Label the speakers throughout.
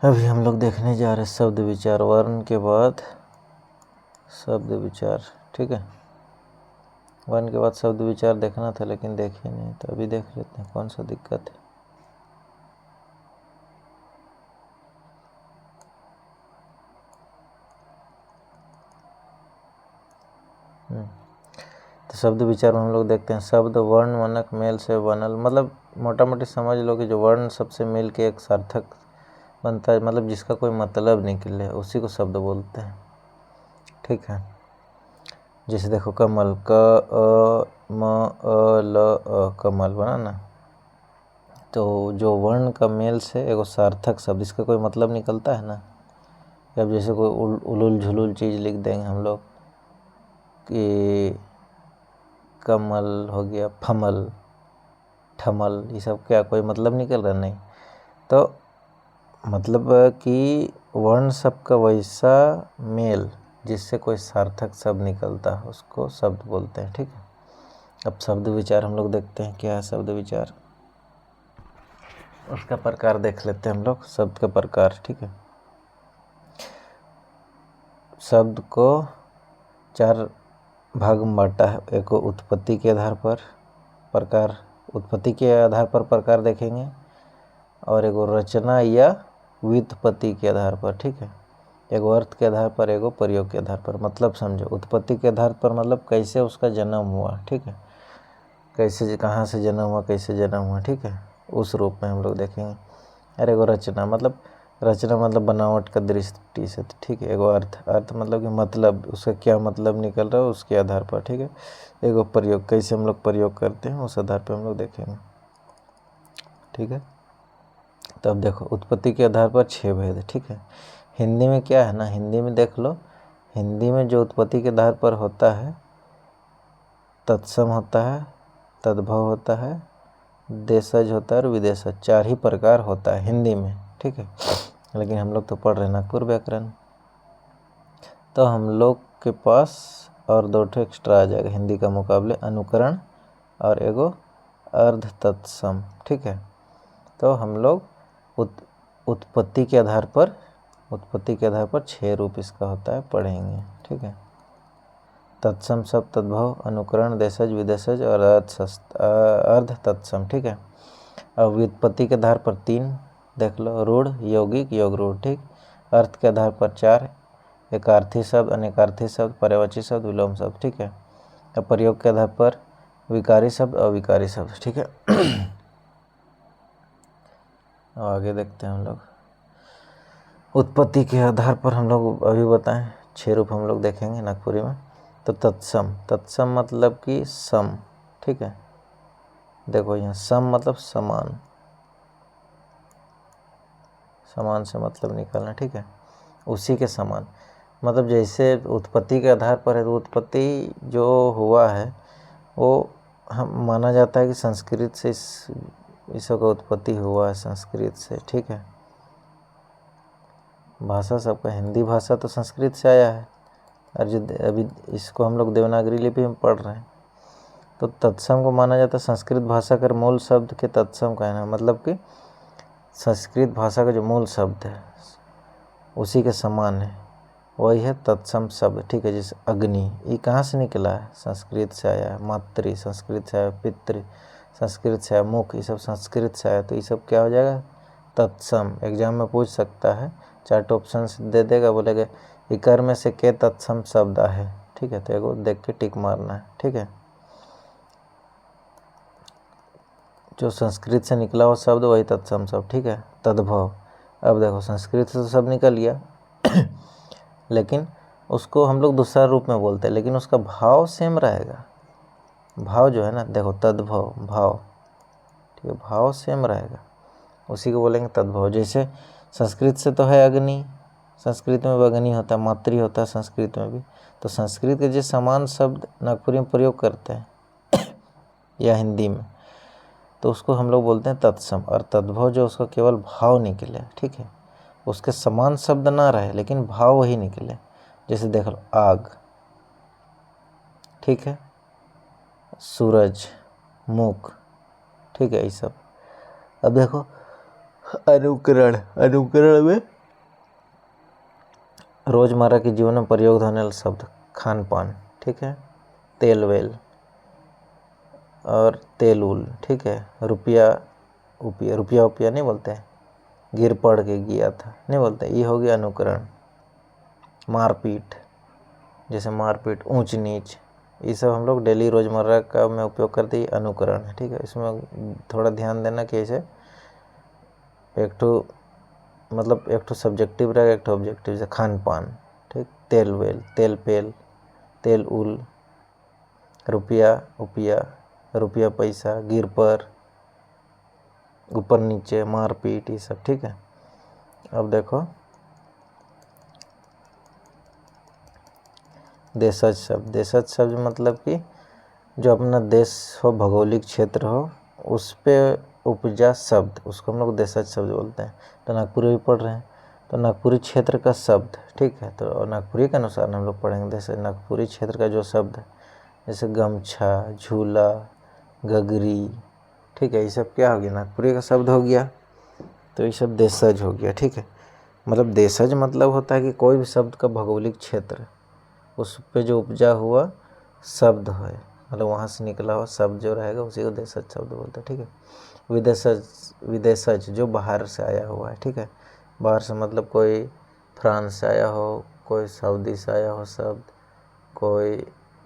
Speaker 1: अभी हम लोग देखने जा रहे हैं शब्द विचार, वर्ण के बाद शब्द विचार। ठीक है, वर्ण के बाद शब्द विचार देखना था लेकिन देखे नहीं, तो अभी देख लेते हैं, कौन सा दिक्कत है। तो शब्द विचार में हम लोग देखते हैं शब्द वर्ण वनक मेल से बनल, मतलब मोटा मोटी समझ लो कि जो वर्ण सबसे मिल के एक सार्थक बनता है, मतलब जिसका कोई मतलब निकले, उसी को शब्द बोलते हैं। ठीक है, जैसे देखो कमल, क अ म अ ल अ, कमल बना ना। तो जो वर्ण का मेल से एगो सार्थक शब्द, इसका कोई मतलब निकलता है ना। अब जैसे कोई उलुल झुलुल चीज़ लिख देंगे हम लोग कि कमल हो गया फमल ठमल, ये सब क्या कोई मतलब निकल रहा नहीं। तो मतलब कि वर्ण शब्द का वैसा मेल जिससे कोई सार्थक शब्द निकलता है उसको शब्द बोलते हैं। ठीक है, अब शब्द विचार हम लोग देखते हैं क्या है शब्द विचार, उसका प्रकार देख लेते हैं हम लोग, शब्द का प्रकार। ठीक है, शब्द को 4 भाग में बांटा है। एक उत्पत्ति के आधार पर प्रकार, उत्पत्ति के आधार पर प्रकार देखेंगे, और एगो रचना या व्युत्पत्ति के आधार पर। ठीक है, एगो अर्थ के आधार पर, एगो प्रयोग के आधार पर। मतलब समझो, उत्पत्ति के आधार पर मतलब कैसे उसका जन्म हुआ। ठीक है, कैसे कहाँ से जन्म हुआ, कैसे जन्म हुआ। ठीक है, उस रूप में हम लोग देखेंगे। और एगो रचना मतलब बनावट का दृष्टि से। ठीक है, एगो अर्थ मतलब कि मतलब उसका क्या मतलब निकल रहा है उसके आधार पर। ठीक है, एगो प्रयोग, कैसे हम लोग प्रयोग करते हैं उस आधार पर हम लोग देखेंगे। ठीक है, तो अब देखो उत्पत्ति के आधार पर 6 भेद। ठीक है, हिंदी में क्या है ना, हिंदी में देख लो, हिंदी में जो उत्पत्ति के आधार पर होता है, तत्सम होता है, तद्भव होता है, देशज होता है और विदेशज, 4 ही प्रकार होता है हिंदी में। ठीक है, लेकिन हम लोग तो पढ़ रहे हैं नागपुर व्याकरण, तो हम लोग के पास और 2 एक्स्ट्रा आ जाएगा हिंदी का मुकाबले, अनुकरण और एगो अर्ध तत्सम। ठीक है, तो हम लोग उत्पत्ति के आधार पर 6 रूप इसका होता है, पढ़ेंगे। ठीक है, तत्सम शब्द, तद्भव, अनुकरण, देशज, विदेशज और अर्ध तत्सम। ठीक है, अब व्युत्पत्ति के आधार पर 3 देख लो, रूढ़, यौगिक, योग रूढ़। ठीक, अर्थ के आधार पर 4, एकार्थी शब्द, अनेकार्थी शब्द, पर्यायवाची शब्द, विलोम शब्द। ठीक है, अब प्रयोग के आधार पर विकारी शब्द, अविकारी शब्द। ठीक है, आगे देखते हैं हम लोग। उत्पत्ति के आधार पर हम लोग अभी बताएं 6 रूप हम लोग देखेंगे नागपुरी में। तो तत्सम मतलब कि सम। ठीक है, देखो यहाँ सम मतलब समान, समान से मतलब निकालना। ठीक है, उसी के समान, मतलब जैसे उत्पत्ति के आधार पर है, तो उत्पत्ति जो हुआ है वो हम माना जाता है कि संस्कृत से इस का उत्पत्ति हुआ है, संस्कृत से। ठीक है, भाषा सबका, हिंदी भाषा तो संस्कृत से आया है, और जो अभी इसको हम लोग देवनागरी लिपि में पढ़ रहे हैं, तो तत्सम को माना जाता है संस्कृत भाषा का मूल शब्द के तत्सम कहना, मतलब कि संस्कृत भाषा का जो मूल शब्द है उसी के समान है, वही है तत्सम शब्द। ठीक है, जैसे अग्नि, ये कहाँ से निकला है, संस्कृत से आया है। मातृ संस्कृत से आया, पितृ संस्कृत से आया, मुख ये सब संस्कृत से आया, तो ये सब क्या हो जाएगा, तत्सम। एग्जाम में पूछ सकता है, 4 ऑप्शन दे देगा, बोलेगा इकर में से के तत्सम शब्द है। ठीक है, तो एगो देख के टिक मारना है। ठीक है, जो संस्कृत से निकला हुआ शब्द वही तत्सम शब्द। ठीक है, तद्भव, अब देखो संस्कृत से तो सब निकल गया लेकिन उसको हम लोग दूसरा रूप में बोलते हैं, लेकिन उसका भाव सेम रहेगा। भाव जो है ना, देखो तद्भव भाव, ठीक है, भाव सेम रहेगा, उसी को बोलेंगे तद्भव। जैसे संस्कृत से तो है अग्नि, संस्कृत में भी अग्नि होता है, मातृ होता है संस्कृत में भी, तो संस्कृत के जो समान शब्द नागपुरी में प्रयोग करते हैं या हिंदी में, तो उसको हम लोग बोलते हैं तत्सम। और तद्भव जो उसका केवल भाव निकले। ठीक है, उसके समान शब्द ना रहे लेकिन भाव वही निकले। जैसे देख लो आग, ठीक है, सूरज, मुख। ठीक है, ये सब। अब देखो अनुकरण, अनुकरण में रोजमर्रा के जीवन में प्रयोग होने वाला शब्द खान पान, ठीक है, तेल वेल और तेल उल, ठीक है, रुपया उपिया, रुपया उपिया नहीं बोलते हैं, गिर पड़ के गया था नहीं बोलते, ये हो गया अनुकरण। मारपीट, जैसे मारपीट, ऊंच नीच, ये सब हम लोग डेली रोज़मर्रा का में उपयोग करते ही अनुकरण है, ठीक है। इसमें थोड़ा ध्यान देना कि ऐसे एक तो मतलब एक तो सब्जेक्टिव रहेगा, एक तो ऑब्जेक्टिव, जैसे खान पान, ठीक, तेल वेल, तेल पेल, तेल उल, रुपया उपिया, रुपया पैसा, गिर पर, ऊपर नीचे, मारपीट, ये सब, ठीक है। अब देखो देशज शब्द, देशज शब्द मतलब कि जो अपना देश हो, भौगोलिक क्षेत्र हो, उस पे उपजा शब्द, उसको हम लोग देशज शब्द बोलते हैं। तो नागपुरी भी पढ़ रहे हैं तो नागपुरी क्षेत्र का शब्द, ठीक है, तो नागपुरी के अनुसार हम लोग पढ़ेंगे। जैसे नागपुरी क्षेत्र का जो शब्द है, जैसे गमछा, झूला, गगरी, ठीक है, ये सब क्या हो गया, नागपुरी का शब्द हो गया, तो ये सब देशज हो गया, ठीक है। मतलब देशज मतलब होता है कि कोई भी शब्द का भौगोलिक क्षेत्र, उस पे जो उपजा हुआ शब्द है, मतलब वहाँ से निकला हुआ शब्द जो रहेगा उसी को देशज शब्द बोलते हैं, ठीक है। विदेशज, विदेशज जो बाहर से आया हुआ है, ठीक है, बाहर से मतलब कोई फ्रांस से आया हो, कोई सऊदी से आया हो शब्द, कोई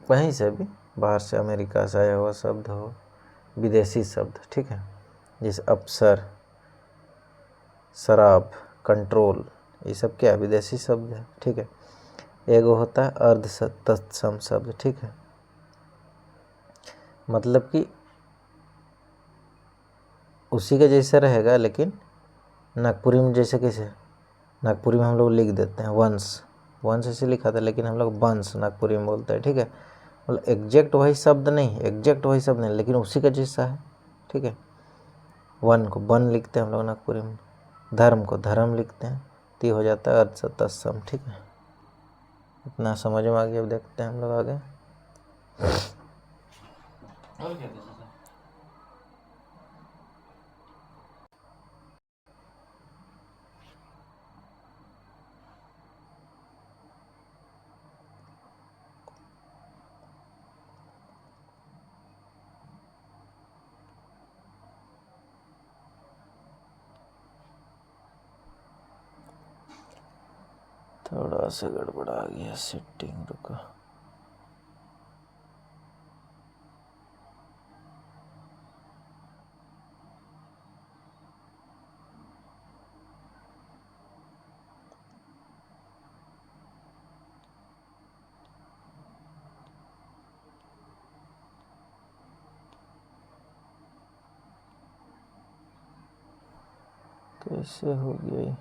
Speaker 1: कहीं से भी बाहर से, अमेरिका से आया हुआ शब्द हो, विदेशी शब्द, ठीक है। जैसे अफसर, शराब, कंट्रोल, ये सब क्या विदेशी शब्द है, ठीक है। एगो होता है अर्ध तत्सम शब्द, ठीक है, मतलब कि उसी का जैसे रहेगा, लेकिन नागपुरी में जैसे कैसे, नागपुरी में हम लोग लिख देते हैं वंश, वंश ऐसे लिखा था, लेकिन हम लोग वंश नागपुरी में बोलते हैं, ठीक है। मतलब एग्जैक्ट वही शब्द नहीं, एग्जैक्ट वही शब्द नहीं, लेकिन उसी का जैसा है, ठीक है। वन को वन लिखते हैं हम लोग नागपुरी में, धर्म को धर्म लिखते हैं, तो ये हो जाता है अर्ध तत्सम, ठीक है। इतना समझ में आ गया। अब देखते हैं हम लोग आगे। थोड़ा सा गड़बड़ा गया सेटिंग, रुको। कैसे हो गया ये?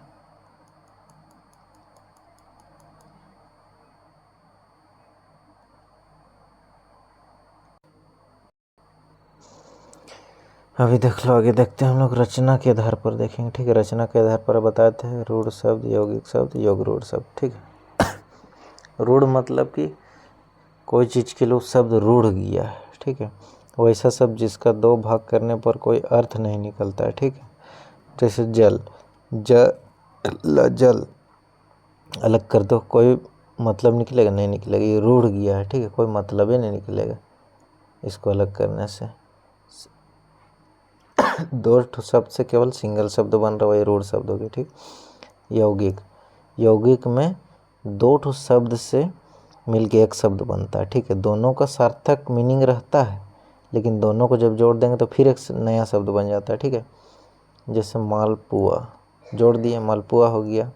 Speaker 1: अभी देख लो, आगे देखते हैं हम लोग। रचना के आधार पर देखेंगे, ठीक है। रचना के आधार पर बताते हैं रूढ़ शब्द, यौगिक शब्द, योग रूढ़ शब्द, ठीक है। रूढ़ मतलब कि कोई चीज़ के लिए शब्द रूढ़ गया है, ठीक है, वैसा शब्द जिसका दो भाग करने पर कोई अर्थ नहीं निकलता है, ठीक है। जैसे जल, जल अलग कर दो, कोई मतलब निकलेगा नहीं, निकलेगा, ये रूढ़ गया है, ठीक है, कोई मतलब ही नहीं निकलेगा इसको अलग करने से। दो शब्द से केवल सिंगल शब्द बन रहा है, वही रूढ़ शब्द हो गया, ठीक। यौगिक, यौगिक में दो ठो शब्द से मिलके एक शब्द बनता है, ठीक है। दोनों का सार्थक मीनिंग रहता है, लेकिन दोनों को जब जोड़ देंगे तो फिर एक नया शब्द बन जाता है, ठीक है। जैसे मालपुआ, जोड़ दिए मालपुआ हो गया,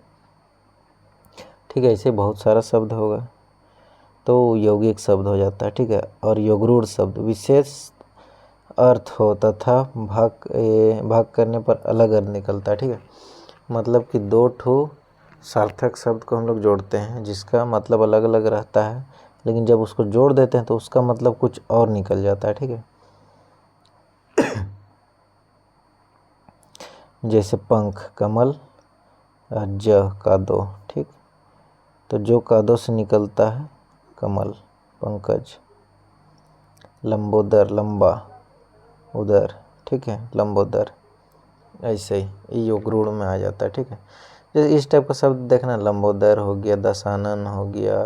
Speaker 1: ठीक है। ऐसे बहुत सारा शब्द होगा तो यौगिक शब्द हो जाता है, ठीक है। और योगरूढ़ शब्द विशेष अर्थ हो तथा भाग करने पर अलग अर्थ निकलता है, ठीक है। मतलब कि दो ठो सार्थक शब्द को हम लोग जोड़ते हैं जिसका मतलब अलग अलग रहता है, लेकिन जब उसको जोड़ देते हैं तो उसका मतलब कुछ और निकल जाता है, ठीक है। जैसे पंख, कमल, और ज कादो, ठीक, तो जो कादो से निकलता है कमल, पंकज। लंबोदर, लंबा, उदर, ठीक है, लंबोदर। ऐसे ही योग रूढ़ में आ जाता है। ठीक है, जैसे इस टाइप का शब्द देखना, लंबोदर हो गया, दशानन हो गया,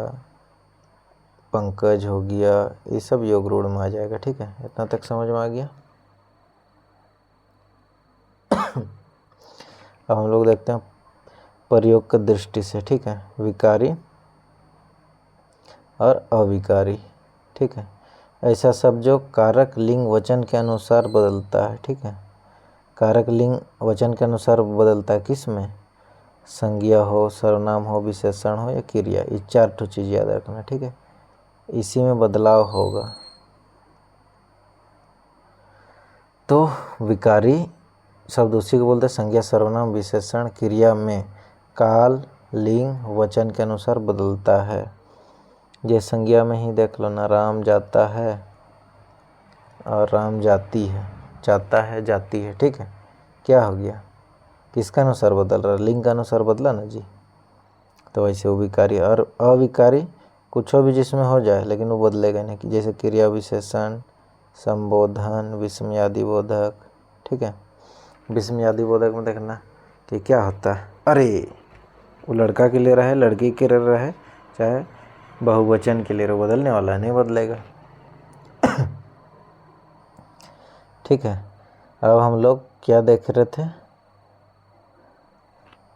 Speaker 1: पंकज हो गया, ये सब योग रूढ़ में आ जाएगा। ठीक है, इतना तक समझ में आ गया। अब हम लोग देखते हैं प्रयोग की दृष्टि से। ठीक है, विकारी और अविकारी। ठीक है, ऐसा शब्द जो कारक लिंग वचन के अनुसार बदलता है। ठीक है, कारक लिंग वचन के अनुसार बदलता है, किस में? संज्ञा हो, सर्वनाम हो, विशेषण हो या क्रिया, ये 4 ठो चीज़ याद रखना। ठीक है, इसी में बदलाव होगा। तो विकारी शब्द उसी को बोलते हैं, संज्ञा, सर्वनाम, विशेषण, क्रिया में काल लिंग वचन के अनुसार बदलता है। ये संज्ञा में ही देख लो ना, राम जाता है और राम जाती है, जाता है जाती है। ठीक है, क्या हो गया? किसका अनुसार बदल रहा है? लिंग का अनुसार बदला ना जी। तो वैसे वो विकारी। और अविकारी कुछ भी जिसमें हो जाए लेकिन वो बदलेगा नहीं, कि जैसे क्रिया विशेषण, संबोधन, विस्मयादि बोधक। ठीक है, विस्मयादि बोधक में देखना कि क्या होता है, अरे वो लड़का के लिए रहे, लड़की के लिए रहे, चाहे बहुवचन के लिए रहे, बदलने वाला है, नहीं बदलेगा। ठीक है, अब हम लोग क्या देख रहे थे?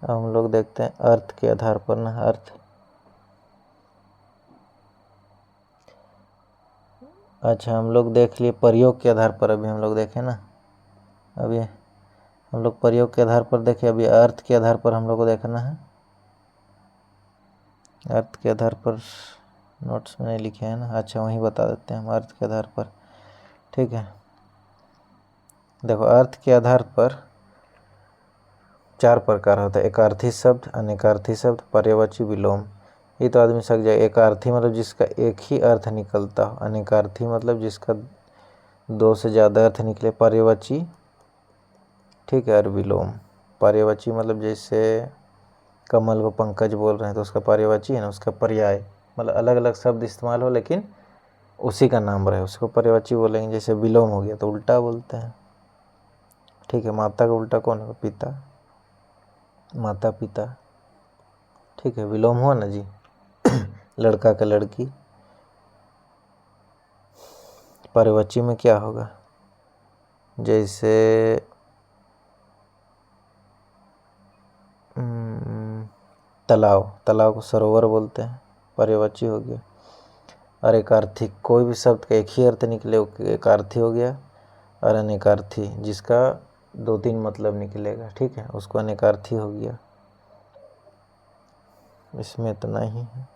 Speaker 1: अब हम लोग देखते हैं अर्थ के आधार पर ना, अर्थ। अच्छा, हम लोग देख लिए प्रयोग के आधार पर, अभी हम लोग देखें ना, अभी हम लोग प्रयोग के आधार पर देखें, अभी अर्थ के आधार पर हम लोग को देखना है। अर्थ के आधार पर नोट्स में नहीं लिखे हैं ना, अच्छा वहीं बता देते हैं हम, अर्थ के आधार पर। ठीक है, देखो अर्थ के आधार पर 4 प्रकार होता है, एकार्थी शब्द, अनेकार्थी शब्द, पर्यायवाची, विलोम। ये तो आदमी सक जाए। एकार्थी मतलब जिसका एक ही अर्थ निकलता हो, अनेकार्थी मतलब जिसका 2 से ज़्यादा अर्थ निकले, पर्यायवाची। ठीक है, और विलोम। पर्यायवाची मतलब जैसे कमल को पंकज बोल रहे हैं तो उसका पर्यायवाची है ना, उसका पर्याय मतलब अलग अलग शब्द इस्तेमाल हो लेकिन उसी का नाम रहे, उसको पर्यायवाची बोलेंगे। जैसे विलोम हो गया तो उल्टा बोलते हैं। ठीक है, माता का उल्टा कौन है? पिता, माता पिता। ठीक है, विलोम हुआ ना जी। लड़का का लड़की। पर्यायवाची में क्या होगा? जैसे तालाब, तालाब को सरोवर बोलते हैं, पर्यायवाची हो गया। और एकार्थी, कोई भी शब्द का एक ही अर्थ निकले वो एकार्थी हो गया। और अनेकार्थी जिसका 2-3 मतलब निकलेगा, ठीक है, उसको अनेकार्थी हो गया। इसमें इतना ही है।